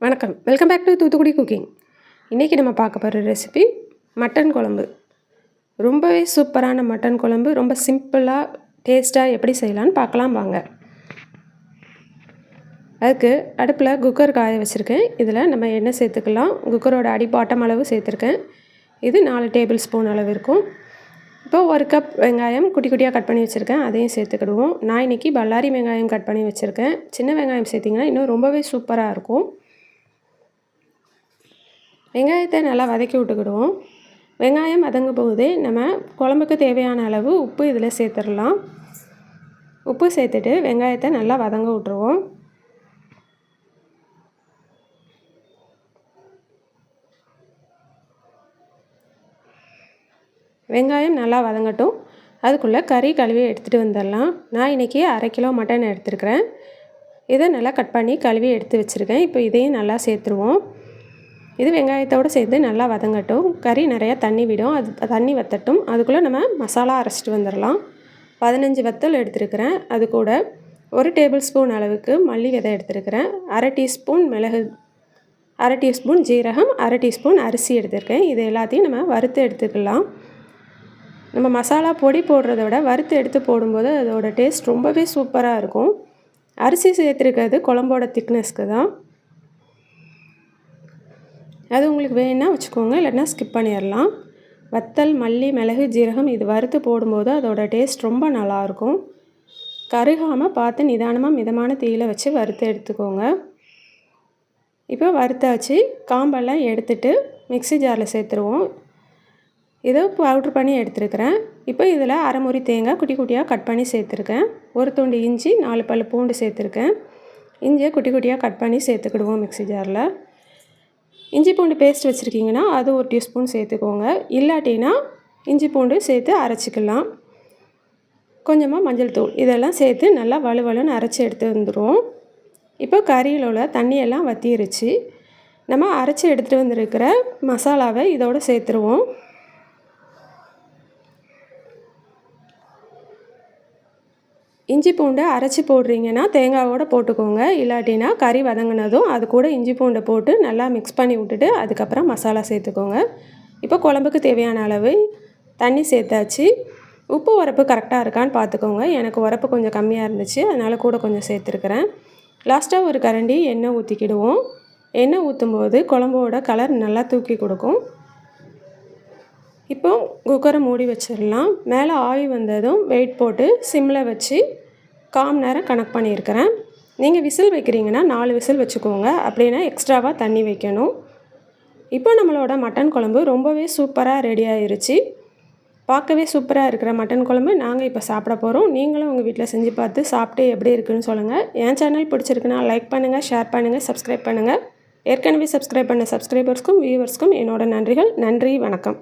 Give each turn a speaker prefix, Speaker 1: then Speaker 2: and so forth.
Speaker 1: வணக்கம், welcome back to Thoothukudi cooking. இன்றைக்கி நம்ம பார்க்க போகிற ரெசிபி மட்டன் குழம்பு. ரொம்பவே சூப்பரான மட்டன் குழம்பு, ரொம்ப சிம்பிளாக டேஸ்ட்டாக எப்படி செய்யலான்னு பார்க்கலாம் வாங்க. அதுக்கு அடுப்பில் குக்கர் காய வச்சுருக்கேன். இதில் நம்ம எண்ணெய் சேர்த்துக்கலாம். குக்கரோட அடிப்பாட்டம் அளவு சேர்த்துருக்கேன். இது 4 டேபிள் ஸ்பூன் அளவு இருக்கும். இப்போ 1 கப் வெங்காயம் குட்டி குட்டியாக கட் பண்ணி வச்சுருக்கேன், அதையும் சேர்த்துக்கிடுவோம். நான் இன்றைக்கி பல்லாரி வெங்காயம் கட் பண்ணி வச்சுருக்கேன். சின்ன வெங்காயம் சேர்த்திங்கன்னா இன்னும் ரொம்பவே சூப்பராக இருக்கும். வெங்காயத்தை நல்லா வதக்கி விட்டுக்கிடுவோம். வெங்காயம் வதங்கும் போதே நம்ம குழம்புக்கு தேவையான அளவு உப்பு இதில் சேர்த்துடலாம். உப்பு சேர்த்துட்டு வெங்காயத்தை நல்லா வதங்க விட்டுருவோம். வெங்காயம் நல்லா வதங்கட்டும். அதுக்குள்ளே கறி கழுவி எடுத்துகிட்டு வந்துடலாம். நான் இன்றைக்கி 1/2 கிலோ மட்டன் எடுத்துருக்கிறேன். இதை நல்லா கட் பண்ணி கழுவி எடுத்து வச்சுருக்கேன். இப்போ இதையும் நல்லா சேர்த்துருவோம். இது வெங்காயத்தோடு சேர்த்து நல்லா வதங்கட்டும். கறி நிறையா தண்ணி விடும், அது தண்ணி வற்றட்டும். அதுக்குள்ளே நம்ம மசாலா அரைச்சிட்டு வந்துடலாம். 15 வத்தல் எடுத்துருக்கிறேன். அது கூட 1 டேபிள் ஸ்பூன் அளவுக்கு மல்லி விதை எடுத்துருக்கிறேன். 1/2 டீஸ்பூன் மிளகு, 1/2 டீஸ்பூன் ஜீரகம், 1/2 டீஸ்பூன் அரிசி எடுத்துருக்கேன். இது எல்லாத்தையும் நம்ம வறுத்து எடுத்துக்கலாம். நம்ம மசாலா பொடி போடுறத விட வறுத்து எடுத்து போடும்போது அதோட டேஸ்ட் ரொம்பவே சூப்பராக இருக்கும். அரிசி சேர்த்துருக்கிறது குழம்போட திக்னஸ்க்கு தான். அது உங்களுக்கு வேணுன்னா வச்சுக்கோங்க, இல்லைன்னா ஸ்கிப் பண்ணிடலாம். வத்தல், மல்லி, மிளகு, ஜீரகம் இது வறுத்து போடும்போது அதோட டேஸ்ட் ரொம்ப நல்லாயிருக்கும். கருகாமல் பார்த்து நிதானமாக மிதமான தீயில் வச்சு வறுத்து எடுத்துக்கோங்க. இப்போ வறுத்தாச்சு. காம்பெல்லாம் எடுத்துட்டு மிக்ஸி ஜாரில் சேர்த்துருவோம். இதை பவுட்ரு பண்ணி எடுத்துருக்கிறேன். இப்போ இதில் 1/2 மூடி தேங்காய் குட்டி குட்டியாக கட் பண்ணி சேர்த்துருக்கேன். 1 துண்டு இஞ்சி, 4 பல் பூண்டு சேர்த்துருக்கேன். இஞ்சியை குட்டி குட்டியாக கட் பண்ணி சேர்த்துக்கிடுவோம் மிக்ஸி ஜாரில். இஞ்சி பூண்டு பேஸ்ட் வச்சுருக்கீங்கன்னா அது 1 டீஸ்பூன் சேர்த்துக்கோங்க. இல்லாட்டினா இஞ்சி பூண்டு சேர்த்து அரைச்சிக்கலாம். கொஞ்சமாக மஞ்சள் தூள் இதெல்லாம் சேர்த்து நல்லா வலுவலுன்னு அரைச்சி எடுத்து வந்துடுவோம். இப்போ கறியில் உள்ள தண்ணியெல்லாம் வற்றிருச்சு. நம்ம அரைச்சி எடுத்துகிட்டு வந்துருக்கிற மசாலாவை இதோடு சேர்த்துருவோம். இஞ்சி பூண்டு அரைச்சி போடுறீங்கன்னா தேங்காவோடு போட்டுக்கோங்க. இல்லாட்டினா கறி வதங்கினதும் அது கூட இஞ்சி பூண்டை போட்டு நல்லா மிக்ஸ் பண்ணி விட்டுட்டு அதுக்கப்புறம் மசாலா சேர்த்துக்கோங்க. இப்போ குழம்புக்கு தேவையான அளவு தண்ணி சேர்த்தாச்சு. உப்பு உரப்பு கரெக்டாக இருக்கான்னு பார்த்துக்கோங்க. எனக்கு உரப்பு கொஞ்சம் கம்மியாக இருந்துச்சு, அதனால் கூட கொஞ்சம் சேர்த்துருக்குறேன். லாஸ்ட்டாக 1 கரண்டி எண்ணெய் ஊற்றிக்கிடுவோம். எண்ணெய் ஊற்றும்போது குழம்போட கலர் நல்லா தூக்கி கொடுக்கும். இப்போ குக்கரை மூடி வச்சிடலாம். மேலே ஆவி வந்ததும் வெயிட் போட்டு சிம்மில் வச்சு 1/4 மணி நேரம் கணக்கு பண்ணியிருக்கிறேன். நீங்கள் விசில் வைக்கிறீங்கன்னா 4 விசில் வச்சுக்கோங்க, அப்படின்னா எக்ஸ்ட்ராவாக தண்ணி வைக்கணும். இப்போ நம்மளோட மட்டன் குழம்பு ரொம்பவே சூப்பராக ரெடி ஆயிருச்சு. பார்க்கவே சூப்பராக இருக்கிற மட்டன் குழம்பு நாங்கள் இப்போ சாப்பிட போகிறோம். நீங்களும் உங்கள் வீட்டில் செஞ்சு பார்த்து சாப்பிட்டு எப்படி இருக்குன்னு சொல்லுங்கள். என் சேனல் பிடிச்சிருக்குன்னா லைக் பண்ணுங்கள், ஷேர் பண்ணுங்கள், சப்ஸ்கிரைப் பண்ணுங்கள். ஏற்கனவே சப்ஸ்கிரைப் பண்ண சப்ஸ்கிரைபர்ஸ்க்கும் வியூவர்ஸ்க்கும் என்னோட நன்றிகள். நன்றி, வணக்கம்.